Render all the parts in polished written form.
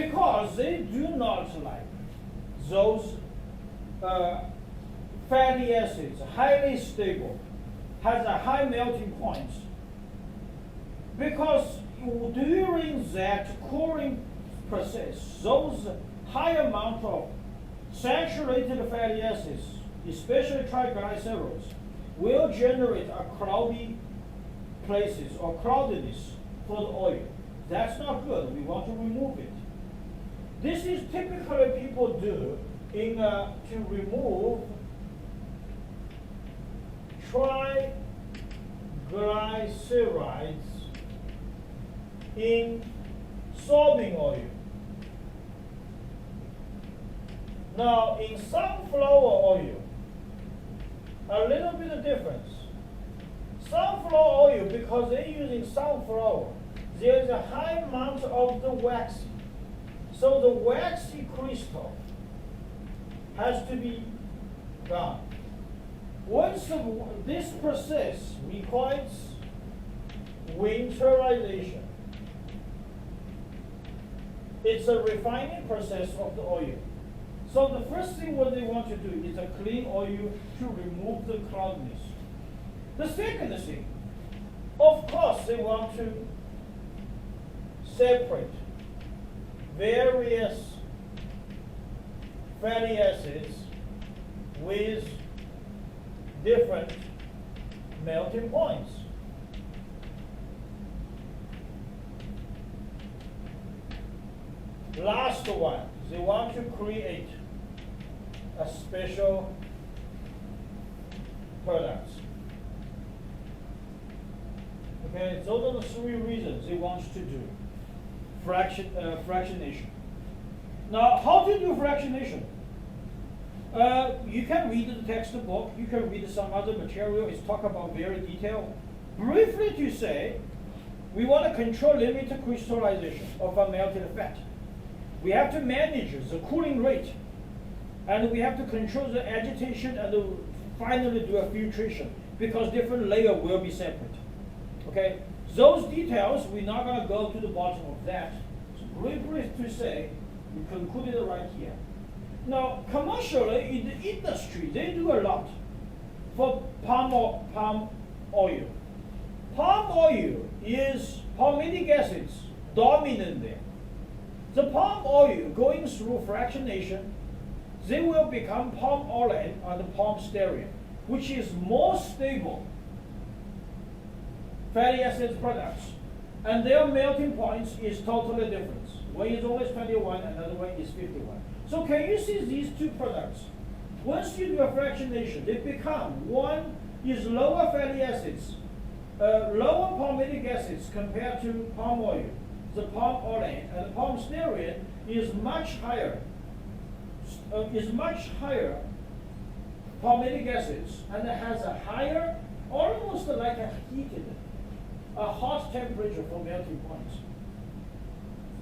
because they do not like those fatty acids, highly stable, has a high melting point. Because during that cooling process, those high amount of saturated fatty acids, especially triglycerols, will generate a cloudy places or cloudiness for the oil. That's not good. We want to remove it. This is typically people do in to remove triglycerides in soybean oil. Now, in sunflower oil, a little bit of difference. Sunflower oil, because they're using sunflower, there is a high amount of the waxy. So the waxy crystal has to be gone. Once this process requires winterization. It's a refining process of the oil. So the first thing what they want to do is a clean oil to remove the cloudiness. The second thing, of course, they want to separate various fatty acids with different melting points. Last one, they want to create a special products. Okay, those are the three reasons they want to do fractionation. Now, how to do fractionation? You can read the textbook, you can read some other material, it's talk about very detailed. Briefly to say, we want to control limit crystallization of a melted fat. We have to manage the cooling rate, and we have to control the agitation and finally do a filtration, because different layer will be separate. Okay, those details, we're not going to go to the bottom of that. So briefly to say, we concluded it right here. Now, commercially, in the industry, they do a lot for palm oil. Palm oil is palmitic acids dominant there. The palm oil going through fractionation, they will become palm olein and palm stearin, which is more stable fatty acids products, and their melting points is totally different. One is always 21, another one is 51. So can you see these two products? Once you do a fractionation, they become, one is lower fatty acids, lower palmitic acids compared to palm oil. The palm olein and the palm stearin is much higher palmitic acids, and it has a higher, almost like a hot temperature for melting points.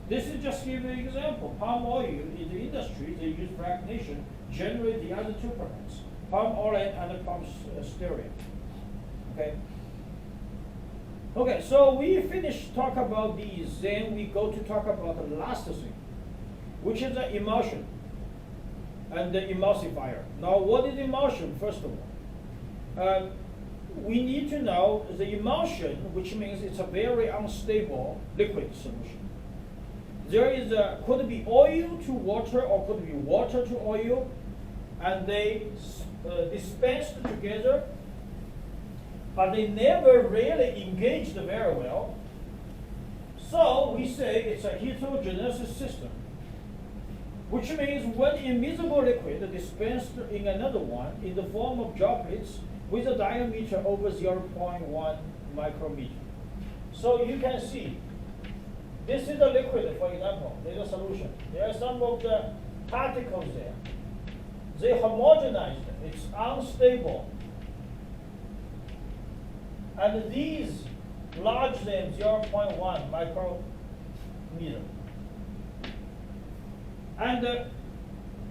This is just give you an example. Palm oil in the industry, they use fractionation, generate the other two products, palm olein and the palm stearin. Okay. Okay, so we finished talk about these, then we go to talk about the last thing, which is the emulsion and the emulsifier. Now, what is emulsion, first of all? We need to know the emulsion, which means it's a very unstable liquid solution. There is could be oil to water or could be water to oil, and they dispensed together, but they never really engaged very well. So we say it's a heterogeneous system, which means one immiscible liquid dispensed in another one in the form of droplets with a diameter over 0.1 micrometer. So you can see, this is a liquid, for example, there's a solution. There are some of the particles there. They homogenized, it's unstable. And these large than 0.1 micrometer. And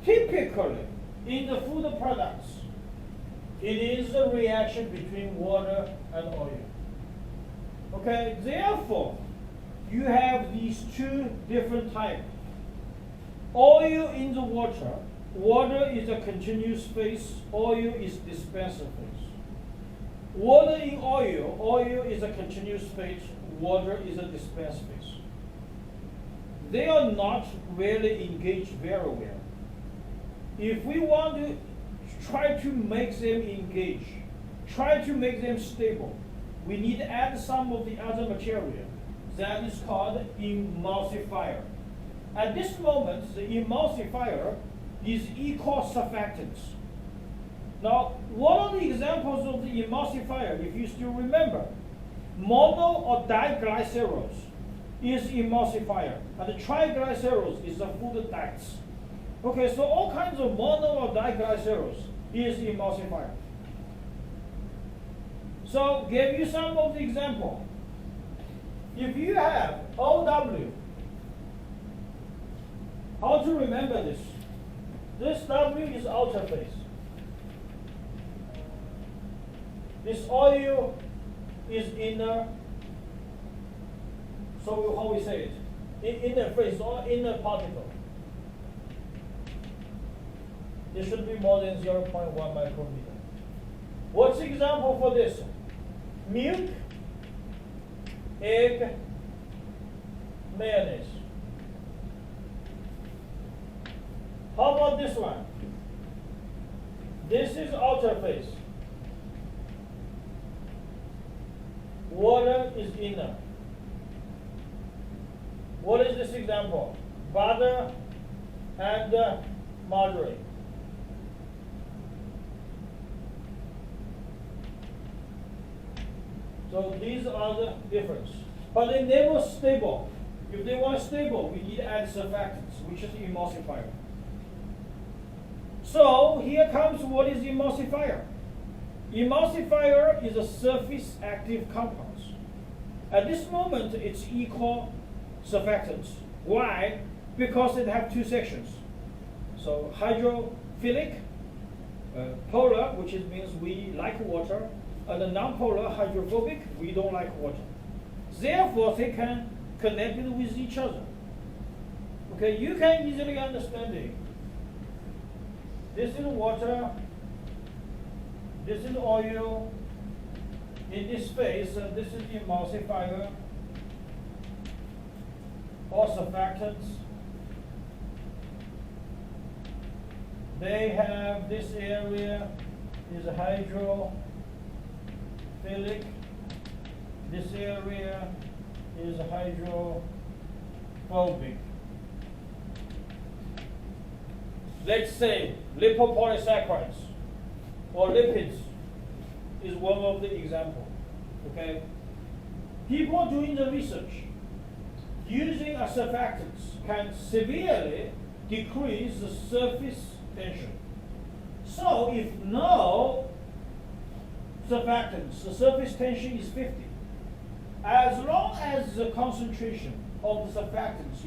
typically, in the food products, it is a reaction between water and oil. Okay, therefore, you have these two different types Oil in the water. Water is a continuous phase. Oil is dispenser phase. Water in oil. Oil is a continuous phase. Water is a dispenser phase. They are not really engaged very well. If we want to try to make them engage, try to make them stable, we need to add some of the other material that is called emulsifier. At this moment, the emulsifier is equal surfactants. Now, what are the examples of the emulsifier, if you still remember? Mono or diglycerols is emulsifier, and triglycerols is the food dyes. Okay, so all kinds of mono or diglycerols is emulsifier. So, give you some of the example. If you have OW, how to remember this? This W is outer phase. This oil is inner. So how we say it? Inner phase or inner particle. It should be more than 0.1 micrometer. What's the example for this? Milk, egg, mayonnaise. How about this one? This is outer phase. Water is inner. What is this example? Butter and margarine. So these are the difference. But they're never stable. If they want stable, we need to add surfactants, which is emulsifier. So here comes what is emulsifier. Emulsifier is a surface active compounds. At this moment, it's equal surfactants. Why? Because it have two sections. So hydrophilic, polar, which means we like water, and the non-polar, hydrophobic, we don't like water. Therefore, they can connect it with each other. Okay, you can easily understand it. This is water, this is oil. In this phase, this is emulsifier or surfactants. They have this area is hydrophilic. This area is hydrophobic. Let's say lipopolysaccharides or lipids is one of the examples. Okay? People doing the research using a surfactants can severely decrease the surface tension. So if no surfactants, the surface tension is 50. As long as the concentration of the surfactants is